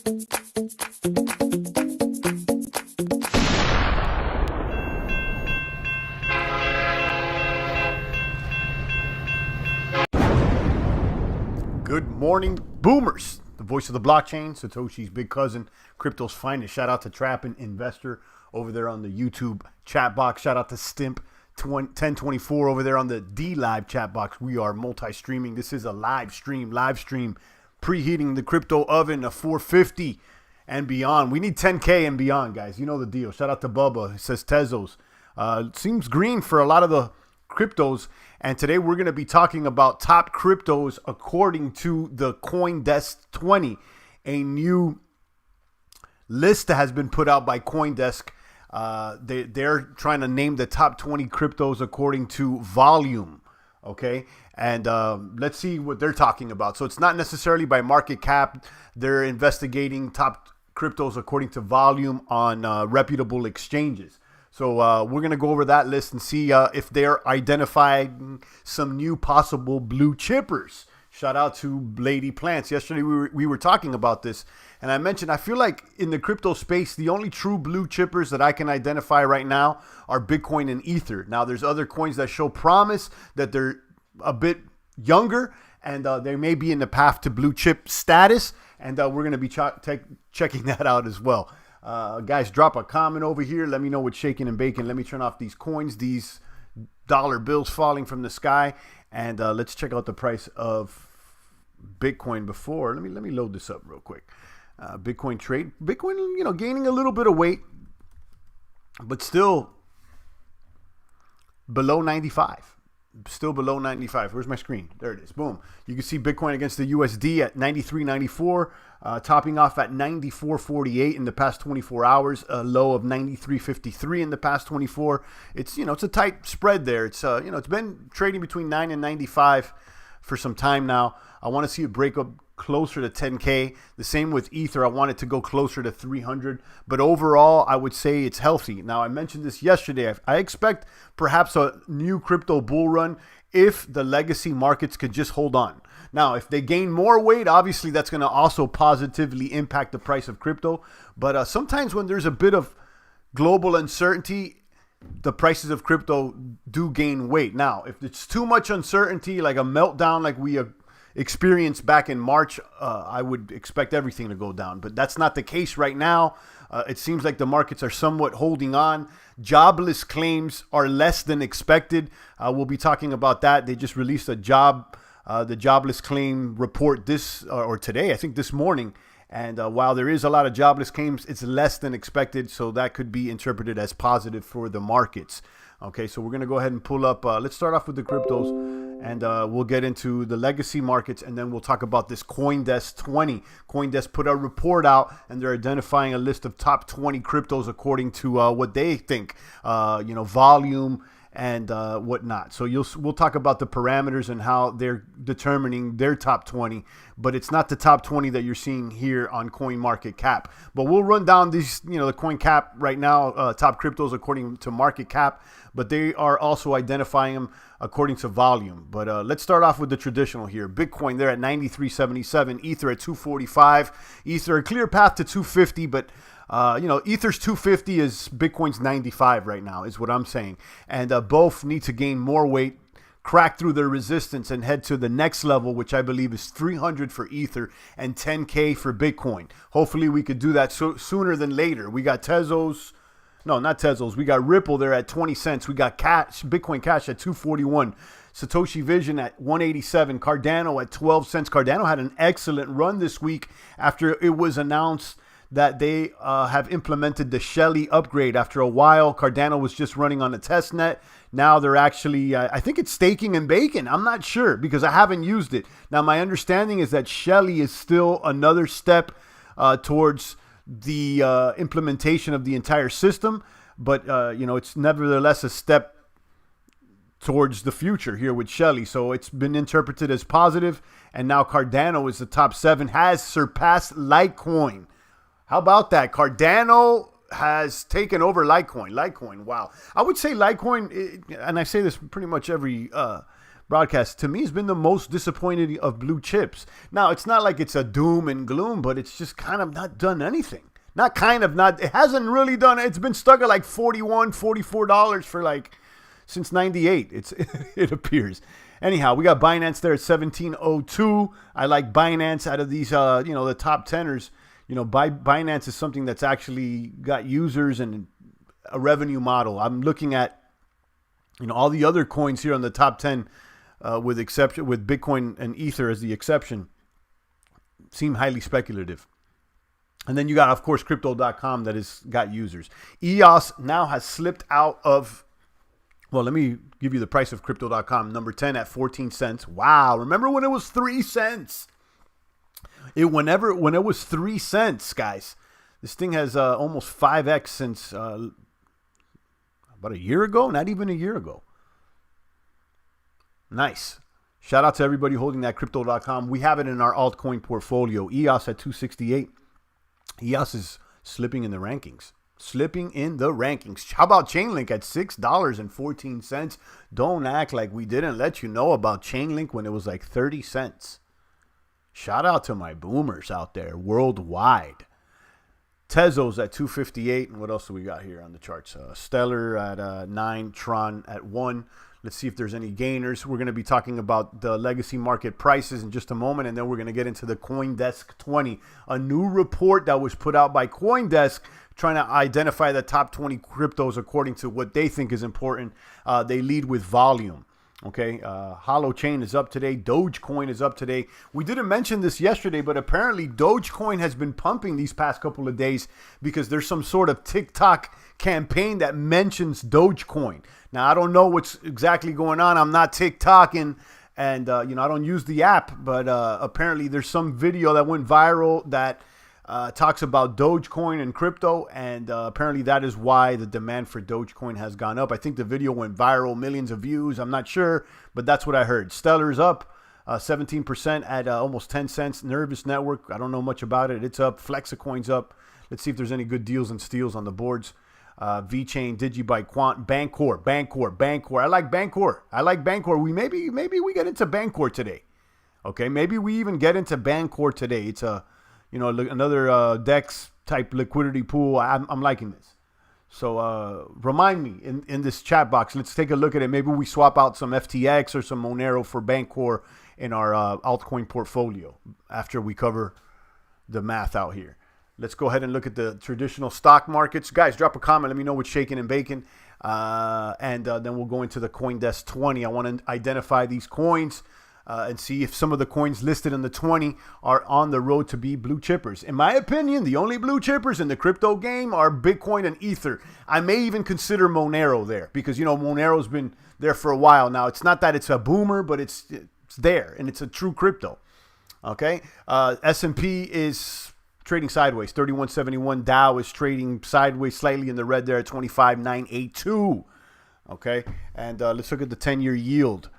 Good morning, boomers. The voice of the blockchain, Satoshi's big cousin, crypto's finest. Shout out to Trappin' Investor over there on the YouTube chat box. Shout out to Stimp 1024 over there on the D Live chat box. We are multi-streaming. This is a live stream, preheating the crypto oven to 450 and beyond. We need 10K and beyond, guys. You know the deal. Shout out to Bubba. It says Tezos. Seems green for a lot of the cryptos, and today we're going to be talking about top cryptos according to the COINDESK 20, a new list that has been put out by COINDESK. They're trying to name the top 20 cryptos according to volume, okay? And let's see what they're talking about. So it's not necessarily by market cap. They're investigating top cryptos according to volume on reputable exchanges. So we're going to go over that list and see if they're identifying some new possible blue chippers. Shout out to Lady Plants. Yesterday we were talking about this, and I mentioned I feel like in the crypto space, the only true blue chippers that I can identify right now are Bitcoin and Ether. Now, there's other coins that show promise that they're a bit younger, and they may be in the path to blue chip status, and we're going to be checking that out as well. Guys, drop a comment over here. Let me know what's shaking and baking. Let me turn off these coins, these dollar bills falling from the sky, and let's check out the price of Bitcoin before. Let me load this up real quick. Bitcoin trade. Bitcoin, gaining a little bit of weight, but still below 95. Still below 95. Where's my screen? There it is. Boom. You can see Bitcoin against the USD at 93.94, topping off at 94.48 in the past 24 hours, a low of 93.53 in the past 24. It's, it's a tight spread there. It's, it's been trading between 9 and 95 for some time now. I want to see it break up closer to 10K. The same with Ether. I want it to go closer to 300. But overall, I would say it's healthy. Now, I mentioned this yesterday. I expect perhaps a new crypto bull run if the legacy markets could just hold on. Now, if they gain more weight, obviously that's going to also positively impact the price of crypto. But sometimes when there's a bit of global uncertainty, the prices of crypto do gain weight. Now, if it's too much uncertainty, like a meltdown like we experienced back in March, I would expect everything to go down. But that's not the case right now. It seems like the markets are somewhat holding on. Jobless claims are less than expected. We'll be talking about that. They just released the jobless claim report today, I think this morning. And while there is a lot of jobless claims, it's less than expected. So that could be interpreted as positive for the markets. Okay, so we're going to go ahead and pull up. Let's start off with the cryptos, and we'll get into the legacy markets, and then we'll talk about this COINDESK 20. COINDESK put a report out, and they're identifying a list of top 20 cryptos according to what they think, volume and whatnot. So we'll talk about the parameters and how they're determining their top 20, but it's not the top 20 that you're seeing here on CoinMarketCap. But we'll run down these, the CoinCap right now, top cryptos according to market cap, but they are also identifying them according to volume. But let's start off with the traditional here. Bitcoin, they're at 93.77, Ether at 245, Ether a clear path to 250, but Ether's 250 is Bitcoin's 95 right now, is what I'm saying. And both need to gain more weight, crack through their resistance, and head to the next level, which I believe is 300 for Ether and 10K for Bitcoin. Hopefully we could do that sooner than later. We got Tezos. No, not Tezos. We got Ripple there at 20 cents. We got Bitcoin Cash at 241. Satoshi Vision at 187. Cardano at 12 cents. Cardano had an excellent run this week after it was announced that they have implemented the Shelly upgrade. After a while, Cardano was just running on a test net. Now they're actually, I think it's staking and baking. I'm not sure because I haven't used it. Now, my understanding is that Shelly is still another step towards the implementation of the entire system. But, it's nevertheless a step towards the future here with Shelly. So it's been interpreted as positive. And now Cardano is the top 7, has surpassed Litecoin. How about that? Cardano has taken over Litecoin. Wow. I would say Litecoin, and I say this pretty much every broadcast, to me, has been the most disappointing of blue chips. Now, it's not like it's a doom and gloom, but it's just kind of not done anything. It hasn't really done, it's been stuck at like $41, $44 for like, since 98, it appears. Anyhow, we got Binance there at 1702. I like Binance out of these, the top tenors. Binance is something that's actually got users and a revenue model. I'm looking at, all the other coins here on the top 10, with Bitcoin and Ether as the exception, seem highly speculative. And then you got, of course, Crypto.com that has got users. EOS now has slipped out of, well, let me give you the price of Crypto.com. Number 10 at 14 cents. Wow. Remember when it was 3 cents? When it was 3 cents, guys. This thing has almost 5x since about a year ago. Not even a year ago. Nice. Shout out to everybody holding that Crypto.com. We have it in our altcoin portfolio. EOS at 268. EOS is slipping in the rankings. How about Chainlink at $6.14? Don't act like we didn't let you know about Chainlink when it was like 30 cents. Shout out to my boomers out there worldwide. Tezos at 258. And what else do we got here on the charts? Stellar at 9. Tron at 1. Let's see if there's any gainers. We're going to be talking about the legacy market prices in just a moment, and then we're going to get into the COINDESK 20, a new report that was put out by COINDESK trying to identify the top 20 cryptos according to what they think is important. They lead with volume. Okay, Holochain is up today. Dogecoin is up today. We didn't mention this yesterday, but apparently Dogecoin has been pumping these past couple of days because there's some sort of TikTok campaign that mentions Dogecoin. Now, I don't know what's exactly going on. I'm not TikToking, and I don't use the app, but apparently there's some video that went viral that talks about Dogecoin and crypto, and apparently that is why the demand for Dogecoin has gone up. I think the video went viral, millions of views. I'm not sure, but that's what I heard. Stellar's up 17% at almost 10 cents. Nervous Network, I don't know much about it. It's up. Flexicoin's up. Let's see if there's any good deals and steals on the boards. VeChain, Digibyte, Quant, Bancor. I like Bancor. Maybe we get into Bancor today. Okay, maybe we even get into Bancor today. It's a another DEX type liquidity pool. I'm liking this. So remind me in this chat box. Let's take a look at it. Maybe we swap out some FTX or some Monero for Bancor in our altcoin portfolio after we cover the math out here. Let's go ahead and look at the traditional stock markets. Guys, drop a comment. Let me know what's shaking and baking. And then we'll go into the COINDESK 20. I want to identify these coins and see if some of the coins listed in the 20 are on the road to be blue chippers. In my opinion, the only blue chippers in the crypto game are Bitcoin and Ether. I may even consider Monero there because, Monero's been there for a while now. It's not that it's a boomer, but it's there, and it's a true crypto. Okay? S&P is trading sideways, 31.71. Dow is trading sideways, slightly in the red there at 25.982. Okay? And let's look at the 10-year yield.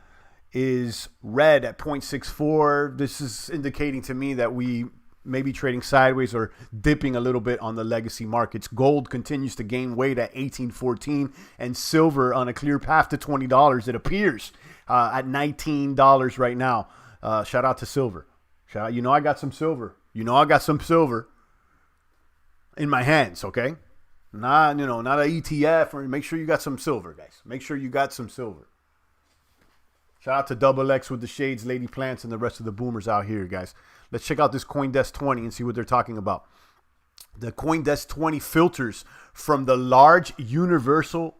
Is red at 0.64. This is indicating to me that we may be trading sideways or dipping a little bit on the legacy markets. Gold continues to gain weight at 18.14, and silver on a clear path to $20. It appears at $19 right now. Shout out to silver. Shout out. I got some silver. I got some silver in my hands. Okay, not an ETF. Or make sure you got some silver, guys. Make sure you got some silver. Shout out to Double X with the shades, Lady Plants, and the rest of the boomers out here, guys. Let's check out this COINDESK 20 and see what they're talking about. The COINDESK 20 filters from the large universe of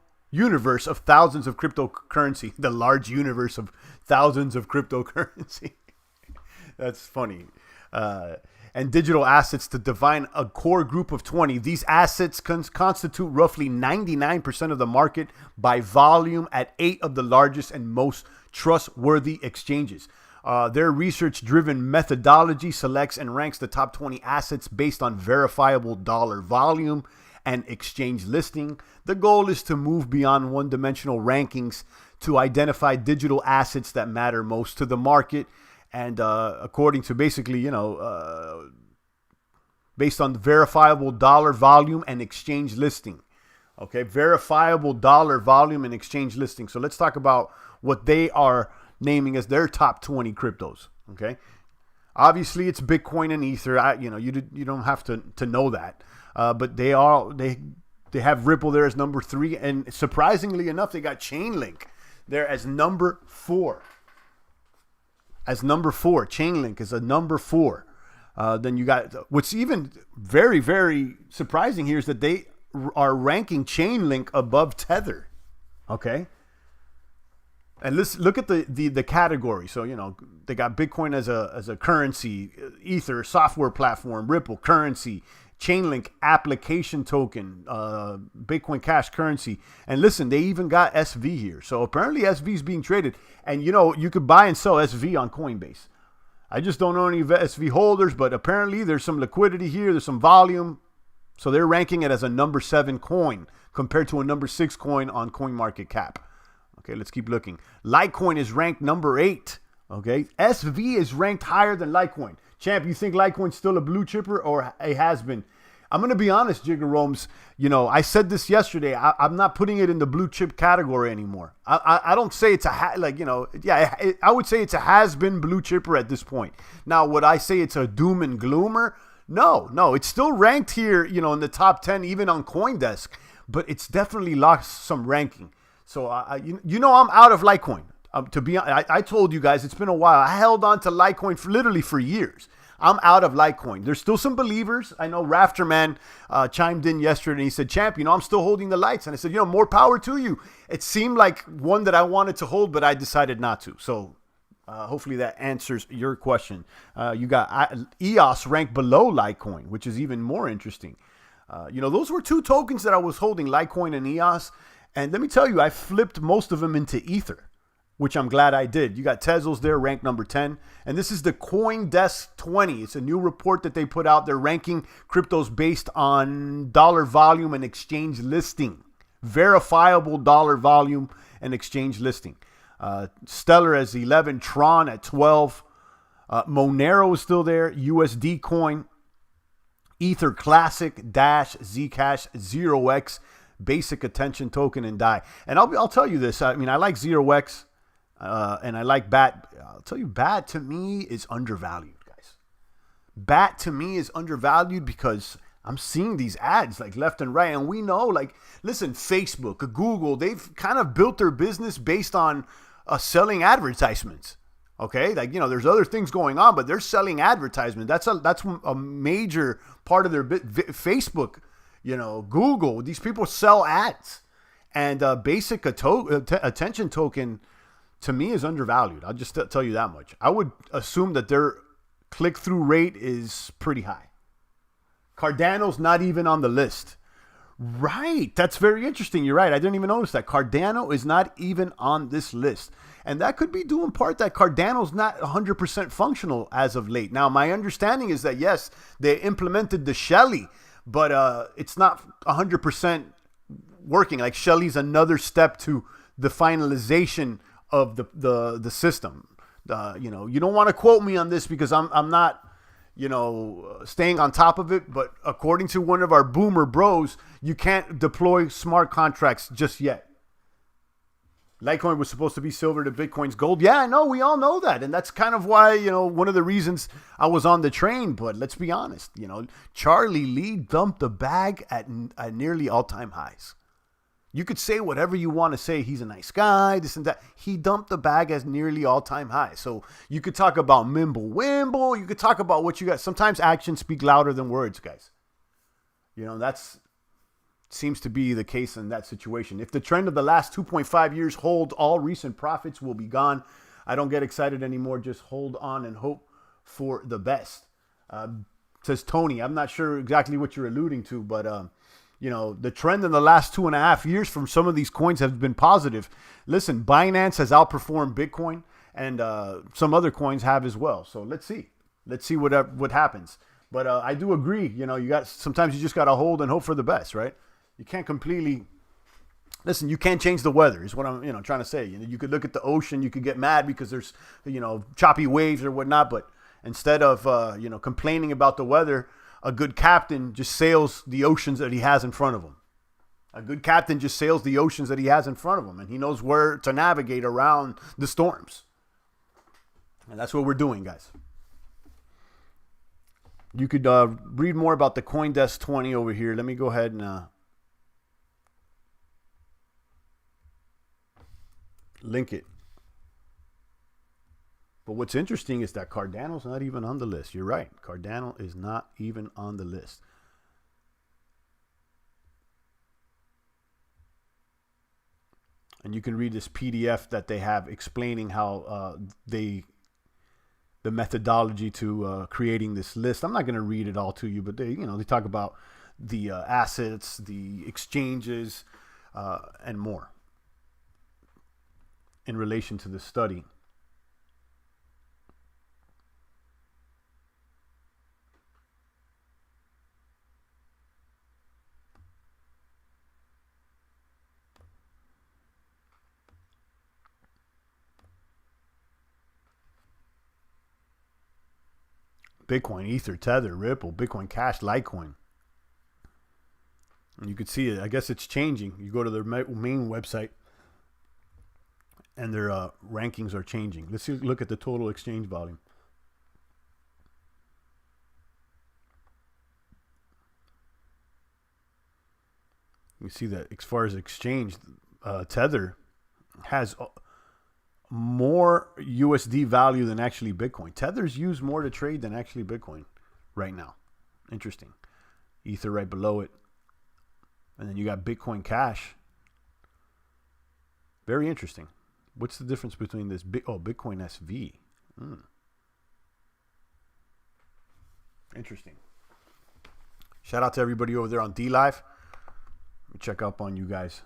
thousands of cryptocurrency. The large universe of thousands of cryptocurrency. That's funny. And digital assets to define a core group of 20. These assets constitute roughly 99% of the market by volume at 8 of the largest and most trustworthy exchanges. Their research-driven methodology selects and ranks the top 20 assets based on verifiable dollar volume and exchange listing. The goal is to move beyond one-dimensional rankings to identify digital assets that matter most to the market. And according to basically, based on verifiable dollar volume and exchange listing. Okay, verifiable dollar volume and exchange listing. So let's talk about what they are naming as their top 20 cryptos. Okay, obviously it's Bitcoin and Ether. You don't have to know that, but they have Ripple there as number 3, and surprisingly enough, they got Chainlink there as number 4. Chainlink is a number 4. Then you got, what's even very, very surprising here is that they are ranking Chainlink above Tether. Okay. And let's look at the category. So, they got Bitcoin as a currency, Ether, software platform, Ripple, currency, Chainlink, application token, Bitcoin Cash currency. And listen, they even got SV here. So apparently SV is being traded. And, you could buy and sell SV on Coinbase. I just don't know any SV holders, but apparently there's some liquidity here. There's some volume. So they're ranking it as a number 7 coin compared to a number 6 coin on CoinMarketCap. Okay, let's keep looking. Litecoin is ranked number 8. Okay, SV is ranked higher than Litecoin. Champ, you think Litecoin's still a blue chipper or it has been? I'm going to be honest, Jigger Roams. I said this yesterday. I'm not putting it in the blue chip category anymore. I don't say it's I would say it's a has-been blue chipper at this point. Now, would I say it's a doom and gloomer? No. It's still ranked here, in the top 10, even on CoinDesk. But it's definitely lost some ranking. So, I'm out of Litecoin. I told you guys, it's been a while. I held on to Litecoin literally for years. I'm out of Litecoin. There's still some believers. I know Rafterman chimed in yesterday and he said, Champ, I'm still holding the lights. And I said, more power to you. It seemed like one that I wanted to hold, but I decided not to. So hopefully that answers your question. You got EOS ranked below Litecoin, which is even more interesting. Those were 2 tokens that I was holding, Litecoin and EOS. And let me tell you, I flipped most of them into Ether, which I'm glad I did. You got Tezos there, ranked number 10. And this is the CoinDesk 20. It's a new report that they put out. They're ranking cryptos based on dollar volume and exchange listing. Verifiable dollar volume and exchange listing. Stellar as 11. Tron at 12. Monero is still there. USD Coin. Ether Classic, Dash, Zcash, 0x, Basic Attention Token, and DAI. And I'll tell you this. I like 0x. And I like BAT. I'll tell you, BAT to me is undervalued, guys. BAT to me is undervalued because I'm seeing these ads like left and right. And we know, listen, Facebook, Google, they've kind of built their business based on selling advertisements. Okay, there's other things going on, but they're selling advertisement. That's a major part of their Facebook. Google. These people sell ads, and Basic Attention Token to me is undervalued. I'll just tell you that much. I would assume that their click-through rate is pretty high. Cardano's not even on the list. Right. That's very interesting. You're right. I didn't even notice that. Cardano is not even on this list. And that could be due in part that Cardano's not 100% functional as of late. Now, my understanding is that, yes, they implemented the Shelly, but it's not 100% working. Like Shelly's another step to the finalization of the system. You don't want to quote me on this because I'm not, staying on top of it. But according to one of our boomer bros, you can't deploy smart contracts just yet. Litecoin was supposed to be silver to Bitcoin's gold. Yeah, I know. We all know that. And that's kind of why, one of the reasons I was on the train. But let's be honest, Charlie Lee dumped the bag at nearly all-time highs. You could say whatever you want to say. He's a nice guy, this and that. He dumped the bag as nearly all-time high. So you could talk about Mimble-Wimble. You could talk about what you got. Sometimes actions speak louder than words, guys. That's seems to be the case in that situation. If the trend of the last 2.5 years holds, all recent profits will be gone. I don't get excited anymore. Just hold on and hope for the best. Says Tony. I'm not sure exactly what you're alluding to, but the trend in the last 2.5 years from some of these coins has been positive. Listen, Binance has outperformed Bitcoin, and some other coins have as well. So let's see. Let's see what happens. But I do agree. Sometimes you just got to hold and hope for the best, right? You can't completely listen. You can't change the weather. Is what I'm trying to say. You could look at the ocean. You could get mad because there's choppy waves or whatnot. But instead of complaining about the weather, a good captain just sails the oceans that he has in front of him. A good captain just sails the oceans that he has in front of him, and he knows where to navigate around the storms. And that's what we're doing, guys. You could read more about the COINDESK 20 over here. Let me go ahead and link it. But what's interesting is that Cardano's not even on the list. You're right. Cardano is not even on the list. And you can read this PDF that they have explaining how the methodology to creating this list. I'm not going to read it all to you, but they talk about the assets, the exchanges, and more in relation to the study. Bitcoin, Ether, Tether, Ripple, Bitcoin Cash, Litecoin. And you can see it. I guess it's changing. You go to their main website, and their rankings are changing. Let's look at the total exchange volume. You see that as far as exchange, Tether has more USD value than actually Bitcoin. Tether's used more to trade than actually Bitcoin right now. Interesting. Ether right below it. And then you got Bitcoin Cash. Very interesting. What's the difference between this? Bitcoin SV. Interesting. Shout out to everybody over there on DLive. Let me check up on you guys.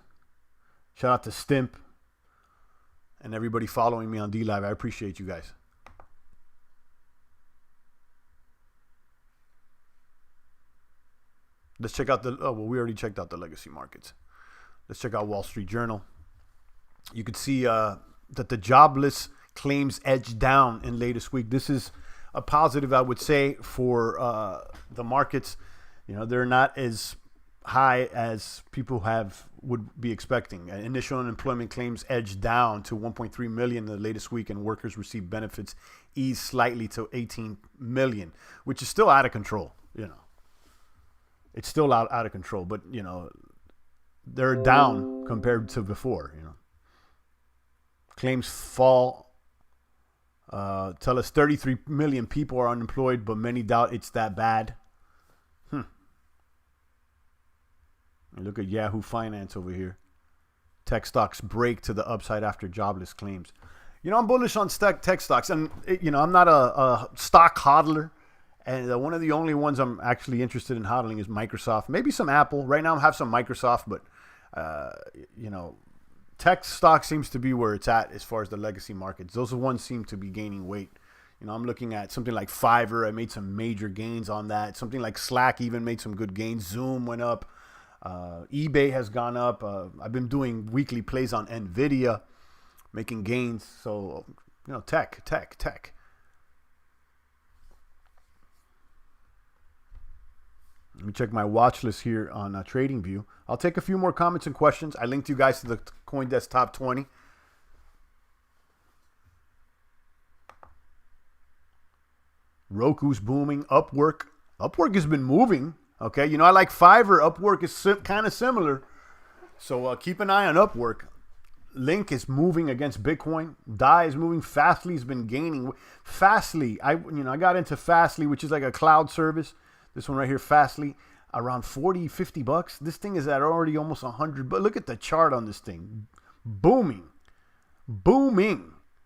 Shout out to Stimp and everybody following me on DLive. I appreciate you guys. Let's check out we already checked out the legacy markets. Let's check out Wall Street Journal. You can see that the jobless claims edged down in latest week. This is a positive, I would say, for the markets. They're not as high as people would be expecting. Initial unemployment claims edged down to 1.3 million in the latest week, and workers received benefits eased slightly to 18 million, which is still out of control. It's still out of control, but they're down compared to before. Claims fall. Tell us 33 million people are unemployed, but many doubt it's that bad. Look at Yahoo Finance over here. Tech stocks break to the upside after jobless claims. I'm bullish on tech stocks, and I'm not a stock hodler. And one of the only ones I'm actually interested in hodling is Microsoft. Maybe some Apple. Right now I have some Microsoft, but tech stock seems to be where it's at as far as the legacy markets. Those ones seem to be gaining weight. I'm looking at something like Fiverr. I made some major gains on that. Something like Slack even made some good gains. Zoom went up. eBay has gone up. I've been doing weekly plays on NVIDIA, making gains. So, tech. Let me check my watch list here on TradingView. I'll take a few more comments and questions. I linked you guys to the CoinDesk Top 20. Roku's booming. Upwork has been moving. Okay, I like Fiverr. Upwork is kind of similar. So keep an eye on Upwork. Link is moving against Bitcoin. DAI is moving. Fastly's been gaining. Fastly, I got into Fastly, which is like a cloud service. This one right here, Fastly, around 40, 50 bucks. This thing is at already almost 100. But look at the chart on this thing. Booming.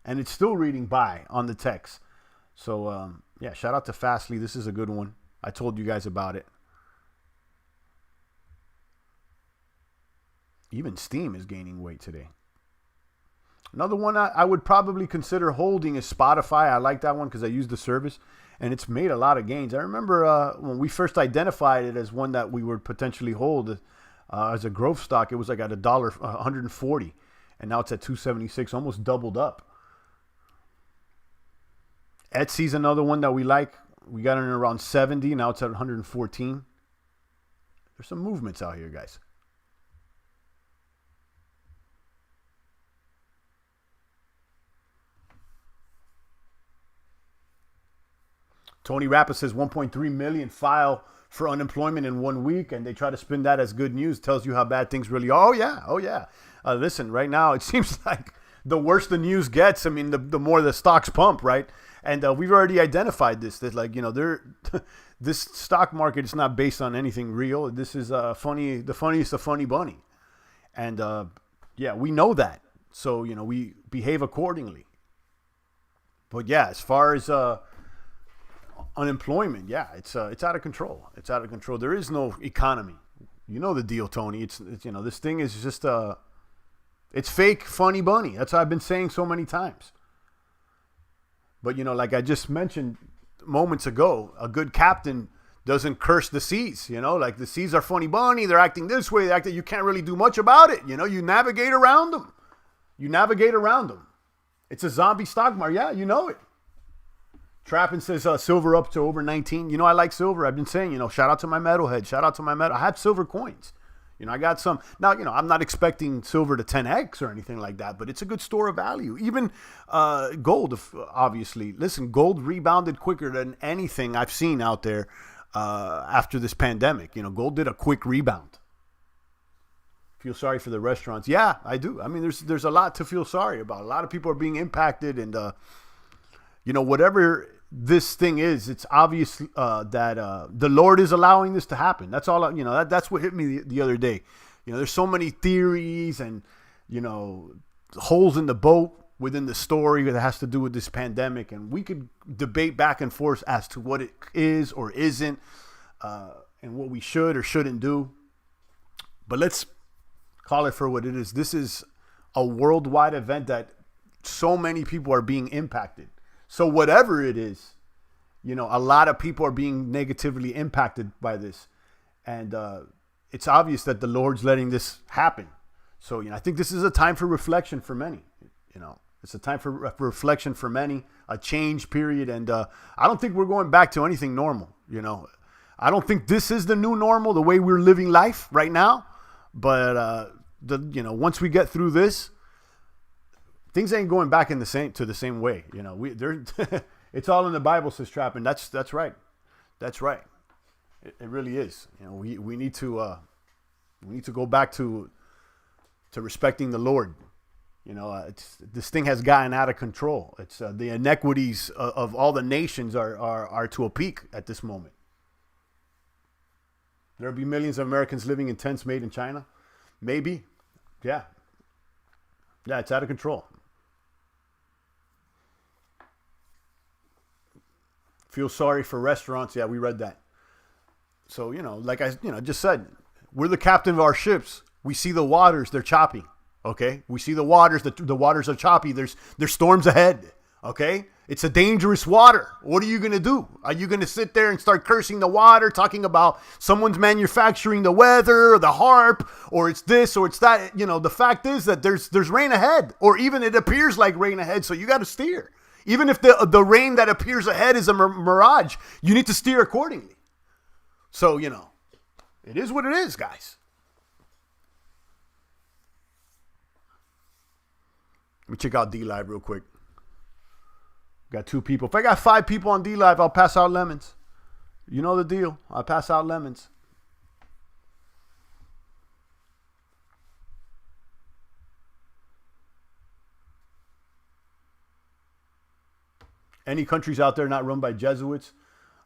And it's still reading buy on the text. So, yeah, shout out to Fastly. This is a good one. I told you guys about it. Even Steam is gaining weight today. Another one I would probably consider holding is Spotify. I like that one because I use the service, and it's made a lot of gains. I remember when we first identified it as one that we would potentially hold as a growth stock, it was like at $140, and now it's at $276, almost doubled up. Etsy's another one that we like. We got it around 70, now it's at 114. There's some movements out here, guys. Tony Rappa says 1.3 million file for unemployment in 1 week, and they try to spin that as good news. Tells you how bad things really are. Oh yeah. Listen, right now it seems like the worse the news gets, I mean, the more the stocks pump, right? And we've already identified this. That, like, this stock market is not based on anything real. This is the funniest of funny bunny, and yeah, we know that. So we behave accordingly. But yeah, as far as unemployment, yeah, it's out of control. It's out of control. There is no economy. You know the deal, Tony. It's this thing is just it's fake funny bunny. That's what I've been saying so many times. But like I just mentioned moments ago, a good captain doesn't curse the seas. Like the seas are funny bunny. They're acting this way. You can't really do much about it. You navigate around them. It's a zombie stock market. Yeah, you know it. Trappin says silver up to over 19. I like silver. I've been saying, shout out to my metalhead. Shout out to my metal. I have silver coins. I got some. Now, I'm not expecting silver to 10x or anything like that, but it's a good store of value. Even gold, obviously. Listen, gold rebounded quicker than anything I've seen out there after this pandemic. Gold did a quick rebound. Feel sorry for the restaurants. Yeah, I do. I mean, there's a lot to feel sorry about. A lot of people are being impacted, and whatever this thing is, it's obvious that the Lord is allowing this to happen. That's all. That's what hit me the other day. There's so many theories and holes in the boat within the story that has to do with this pandemic, and we could debate back and forth as to what it is or isn't, and what we should or shouldn't do. But let's call it for what it is. This is a worldwide event that so many people are being impacted. So whatever it is, a lot of people are being negatively impacted by this. And it's obvious that the Lord's letting this happen. So, I think this is a time for reflection for many. It's a time for reflection for many, a change period. And I don't think we're going back to anything normal. I don't think this is the new normal, the way we're living life right now. But once we get through this, things ain't going back to the same way. It's all in the Bible, says Trapp, and that's right. That's right. It really is. We need to go back to respecting the Lord. This thing has gotten out of control. It's the inequities of all the nations are to a peak at this moment. There'll be millions of Americans living in tents made in China. Maybe. Yeah. Yeah, it's out of control. Feel sorry for restaurants. Yeah, we read that. So, like I just said, we're the captain of our ships. We see the waters, they're choppy. Okay? We see the waters, the waters are choppy. There's storms ahead. Okay? It's a dangerous water. What are you going to do? Are you going to sit there and start cursing the water, talking about someone's manufacturing the weather or the harp, or it's this or it's that? The fact is that there's rain ahead, or even it appears like rain ahead, so you got to steer. Even if the rain that appears ahead is a mirage, you need to steer accordingly. So, it is what it is, guys. Let me check out D-Live real quick. Got 2 people. If I got 5 people on D-Live, I'll pass out lemons. You know the deal. I'll pass out lemons. Any countries out there not run by Jesuits,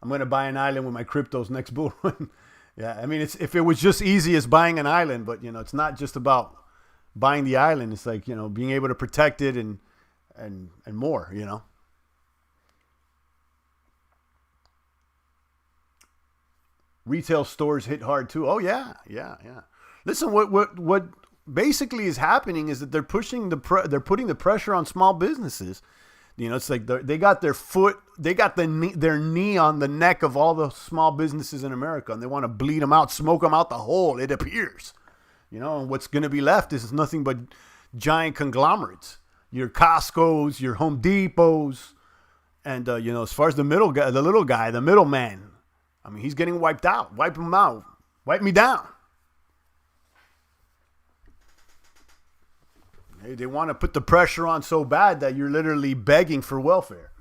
I'm going to buy an island with my cryptos next bull run. Yeah, I mean, if it was just easy as buying an island, but, it's not just about buying the island. It's like, being able to protect it and more, Retail stores hit hard too. Oh yeah. Listen, what basically is happening is that they're putting the pressure on small businesses. It's like they got their knee on the neck of all the small businesses in America, and they want to bleed them out, smoke them out the hole. It appears, and what's going to be left is nothing but giant conglomerates, your Costco's, your Home Depots, and as far as the middle guy, the little guy, the middleman. I mean, he's getting wiped out. Wipe him out. Wipe me down. They want to put the pressure on so bad that you're literally begging for welfare.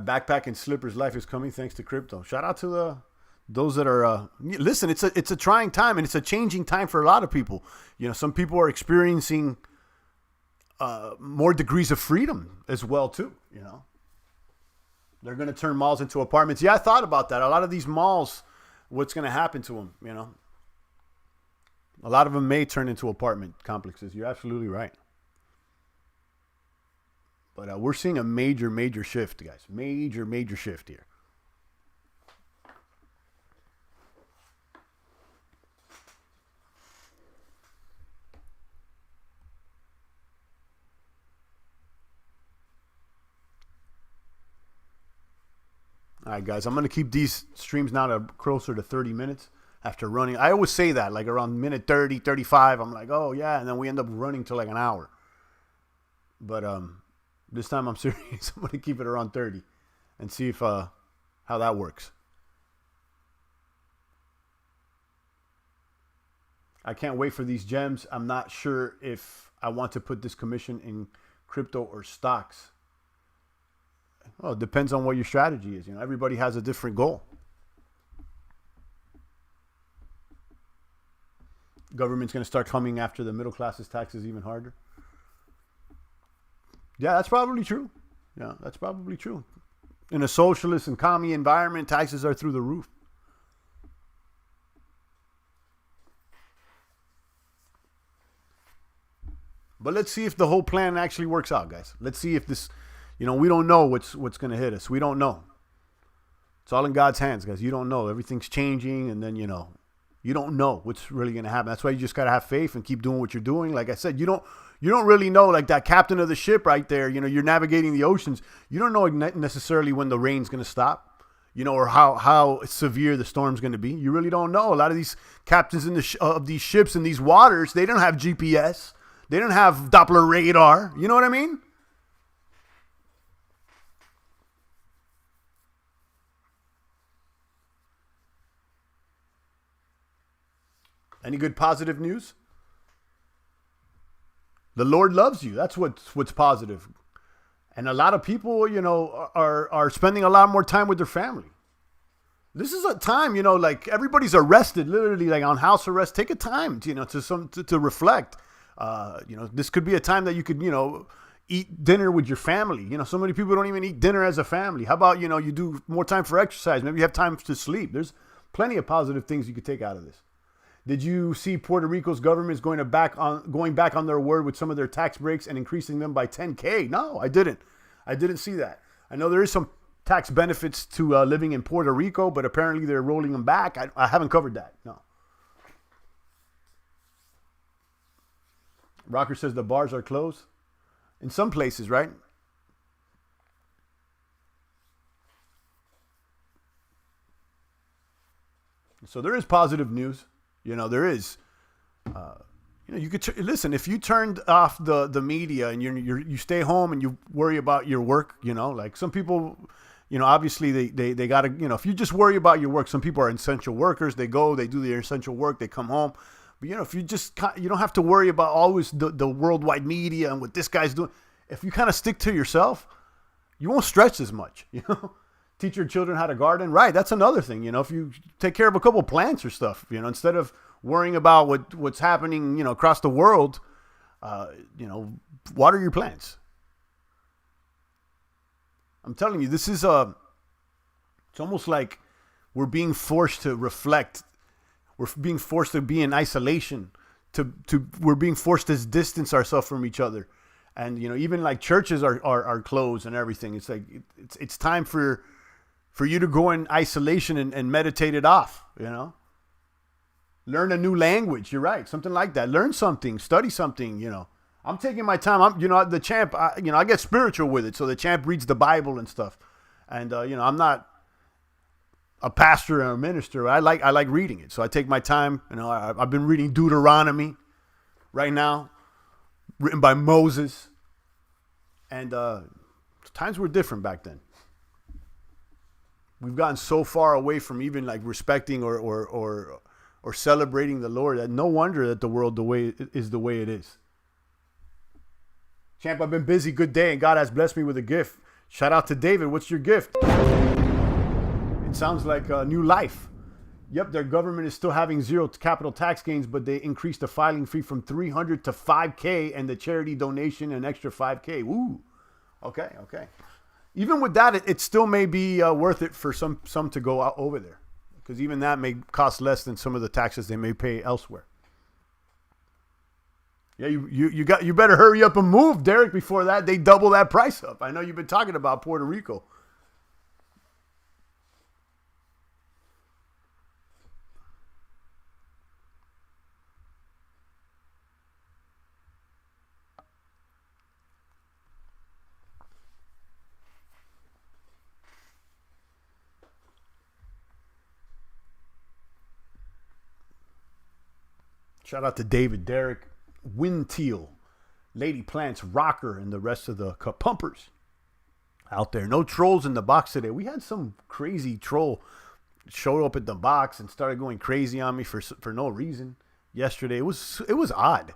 My backpack and slippers life is coming thanks to crypto. Shout out to those that are listen. It's a trying time, and it's a changing time for a lot of people. Some people are experiencing more degrees of freedom as well too. They're going to turn malls into apartments. Yeah, I thought about that. A lot of these malls, what's going to happen to them? A lot of them may turn into apartment complexes. You're absolutely right. But we're seeing a major shift, guys. Major shift here. All right, guys, I'm going to keep these streams now to closer to 30 minutes after running. I always say that, like around minute 30, 35, I'm like, oh, yeah, and then we end up running to like an hour. But this time I'm serious. I'm going to keep it around 30 and see if how that works. I can't wait for these gems. I'm not sure if I want to put this commission in crypto or stocks. Well, it depends on what your strategy is. Everybody has a different goal. Government's going to start coming after the middle class's taxes even harder. Yeah, that's probably true. Yeah, that's probably true. In a socialist and commie environment, taxes are through the roof. But let's see if the whole plan actually works out, guys. Let's see if this... we don't know what's going to hit us. We don't know. It's all in God's hands, guys. You don't know. Everything's changing, and then, you don't know what's really going to happen. That's why you just got to have faith and keep doing what you're doing. Like I said, you don't really know, like that captain of the ship right there, you're navigating the oceans. You don't know necessarily when the rain's going to stop, or how severe the storm's going to be. You really don't know. A lot of these captains of these ships in these waters, they don't have GPS. They don't have Doppler radar. You know what I mean? Any good positive news? The Lord loves you. That's what's positive. And a lot of people, are spending a lot more time with their family. This is a time, like everybody's arrested, literally like on house arrest. Take a time, to reflect. This could be a time that you could, eat dinner with your family. So many people don't even eat dinner as a family. How about, you do more time for exercise? Maybe you have time to sleep. There's plenty of positive things you could take out of this. Did you see Puerto Rico's government is going back on their word with some of their tax breaks and increasing them by 10K? No, I didn't. I didn't see that. I know there is some tax benefits to living in Puerto Rico, but apparently they're rolling them back. I haven't covered that. No. Rocker says the bars are closed. In some places, right? So there is positive news. There is. You could listen if you turned off the media and you stay home and you worry about your work. Like some people, obviously they gotta. If you just worry about your work, some people are essential workers. They do their essential work, they come home. But if you don't have to worry about always the worldwide media and what this guy's doing. If you kind of stick to yourself, you won't stress as much. Teach your children how to garden. Right. That's another thing. If you take care of a couple plants or stuff, instead of worrying about what's happening, across the world, water your plants. I'm telling you, this is it's almost like we're being forced to reflect. We're being forced to be in isolation we're being forced to distance ourselves from each other. And, even like churches are closed and everything. It's like, it's time for you to go in isolation and meditate it off, Learn a new language. You're right. Something like that. Learn something, study something, I'm taking my time. The champ, I get spiritual with it. So the champ reads the Bible and stuff. And, I'm not a pastor or a minister. I like reading it. So I take my time. I've been reading Deuteronomy right now, written by Moses. And times were different back then. We've gotten so far away from even like respecting or celebrating the Lord that no wonder that the world the way it is. Champ, I've been busy. Good day. And God has blessed me with a gift. Shout out to David. What's your gift? It sounds like a new life. Yep, their government is still having zero capital tax gains, but they increased the filing fee from $300 to $5K and the charity donation an extra $5K. Woo. Okay. Even with that, it still may be worth it for some to go out over there, because even that may cost less than some of the taxes they may pay elsewhere. Yeah, you better hurry up and move, Derek, before that they double that price up. I know you've been talking about Puerto Rico. Shout out to David, Derek, Windteal, Lady Plants, Rocker, and the rest of the pumpers out there. No trolls in the box today. We had some crazy troll showed up at the box and started going crazy on me for no reason yesterday. It was odd.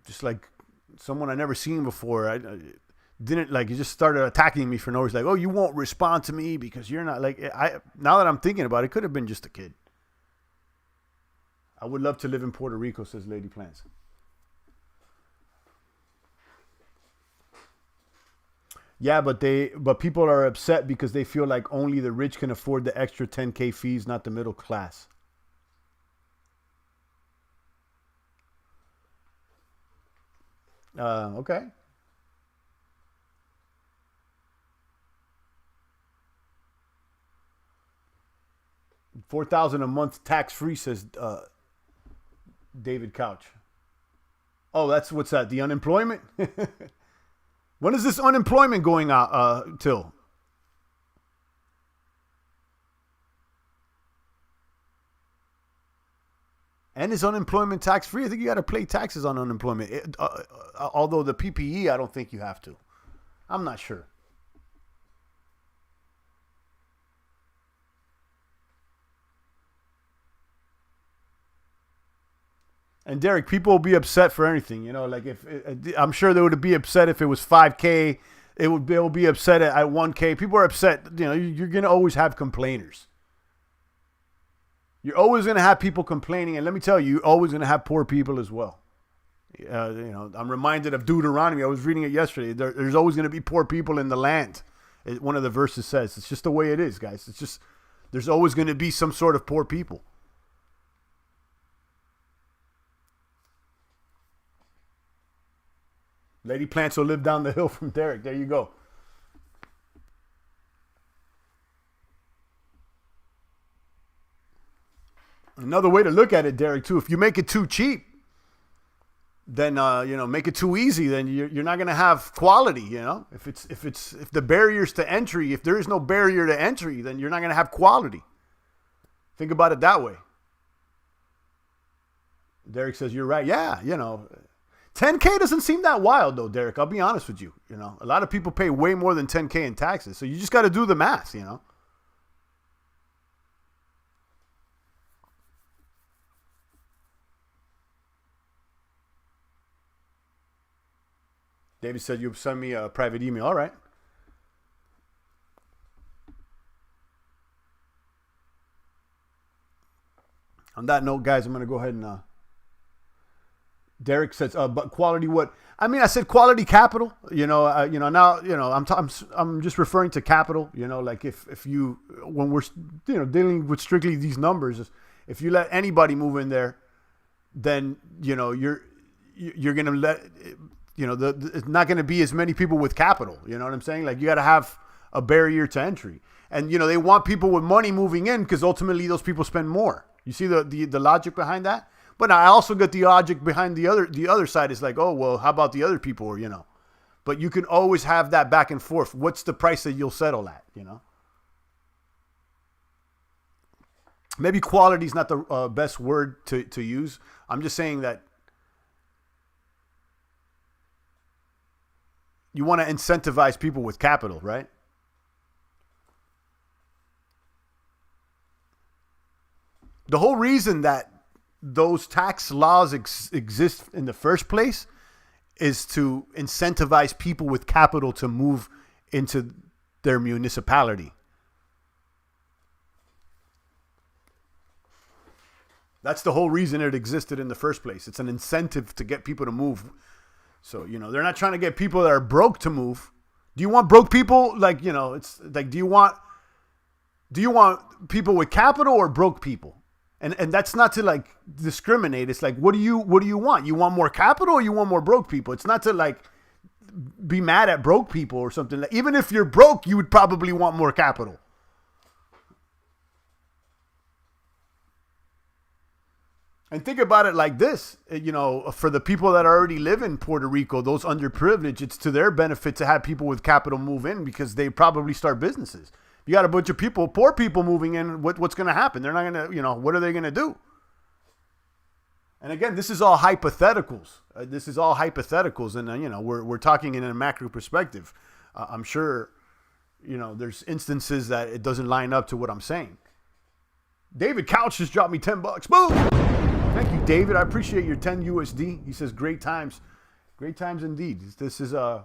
Just like someone I never seen before. I didn't like. He just started attacking me for no reason. Like, oh, you won't respond to me because you're not like. Now that I'm thinking about it, could have been just a kid. I would love to live in Puerto Rico, says Lady Plants. Yeah, but people are upset because they feel like only the rich can afford the extra 10K fees, not the middle class. Okay. $4,000 a month tax free, says David Couch. Oh, that's what's that? The unemployment? When is this unemployment going out till? And is unemployment tax free? I think you got to pay taxes on unemployment. Although the PPE, I don't think you have to. I'm not sure. And Derek, people will be upset for anything, you know. Like I'm sure they would be upset if it was 5K. They'll be upset at 1K. People are upset. You know, you're gonna always have complainers. You're always gonna have people complaining, and let me tell you, you're always gonna have poor people as well. You know, I'm reminded of Deuteronomy. I was reading it yesterday. There's always gonna be poor people in the land. One of the verses says it's just the way it is, guys. It's just there's always gonna be some sort of poor people. Lady Plants will live down the hill from Derek. There you go. Another way to look at it, Derek, too, if you make it too cheap, then make it too easy, then you're not going to have quality. You know, if the barriers to entry, if there is no barrier to entry, then you're not going to have quality. Think about it that way. Derek says you're right. Yeah, 10K doesn't seem that wild, though, Derek. I'll be honest with you. You know, a lot of people pay way more than 10K in taxes. So you just got to do the math, you know. David said you'll send me a private email. All right. On that note, guys, I'm going to go ahead and... Derek says, but quality what? I mean, I said quality capital. I'm just referring to capital. You know, like if you when we're dealing with strictly these numbers, if you let anybody move in there, then you're gonna let it's not gonna be as many people with capital. You know what I'm saying? Like you got to have a barrier to entry, and they want people with money moving in because ultimately those people spend more. You see the logic behind that? But I also get the logic behind the other side is like, oh, well, how about the other people, But you can always have that back and forth. What's the price that you'll settle at, Maybe quality is not the best word to use. I'm just saying that you want to incentivize people with capital, right? The whole reason that those tax laws exist in the first place is to incentivize people with capital to move into their municipality. That's the whole reason it existed in the first place. It's an incentive to get people to move. So, they're not trying to get people that are broke to move. Do you want broke people? Like, it's like, do you want people with capital or broke people? And that's not to like discriminate. It's like, what do you want? You want more capital or you want more broke people? It's not to like be mad at broke people or something. Like, even if you're broke, you would probably want more capital. And think about it like this, for the people that already live in Puerto Rico, those underprivileged, it's to their benefit to have people with capital move in because they probably start businesses. You got a bunch of people, poor people moving in, what's going to happen? They're not going to, what are they going to do? And again, this is all hypotheticals. And, we're talking in a macro perspective. I'm sure, there's instances that it doesn't line up to what I'm saying. David Couch just dropped me $10. Boom! Thank you, David. I appreciate your 10 USD. He says, great times. Great times indeed. This is some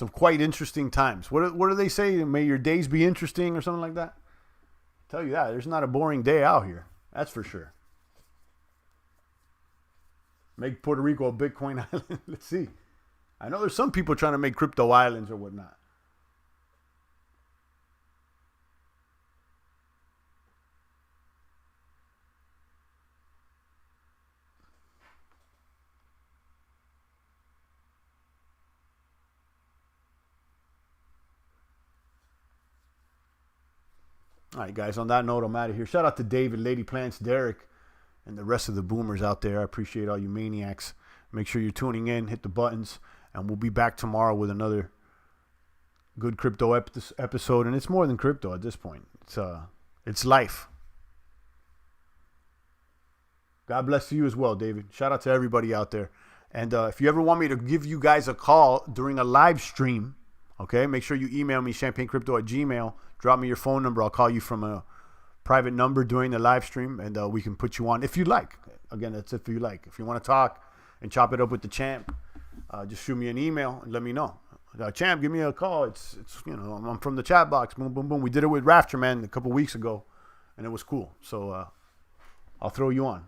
quite interesting times. What do they say? May your days be interesting or something like that? I'll tell you that. There's not a boring day out here. That's for sure. Make Puerto Rico a Bitcoin island. Let's see. I know there's some people trying to make crypto islands or whatnot. All right, guys, on that note, I'm out of here. Shout out to David, Lady Plants, Derek, and the rest of the boomers out there. I appreciate all you maniacs. Make sure you're tuning in, hit the buttons, and we'll be back tomorrow with another good crypto episode. And it's more than crypto at this point. It's life. God bless you as well, David. Shout out to everybody out there. And if you ever want me to give you guys a call during a live stream, okay, make sure you email me, champagnecrypto@gmail.com. Drop me your phone number. I'll call you from a private number during the live stream, and we can put you on if you like. Again, that's if you like. If you want to talk and chop it up with the champ, just shoot me an email and let me know. Champ, give me a call. It's I'm from the chat box. Boom, boom, boom. We did it with Rafter, man, a couple weeks ago, and it was cool. So I'll throw you on.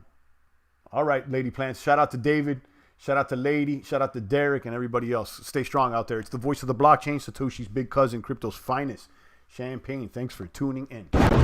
All right, Lady Plants. Shout out to David. Shout out to Lady. Shout out to Derek and everybody else. Stay strong out there. It's the voice of the blockchain, Satoshi's big cousin, crypto's finest. Champagne, thanks for tuning in.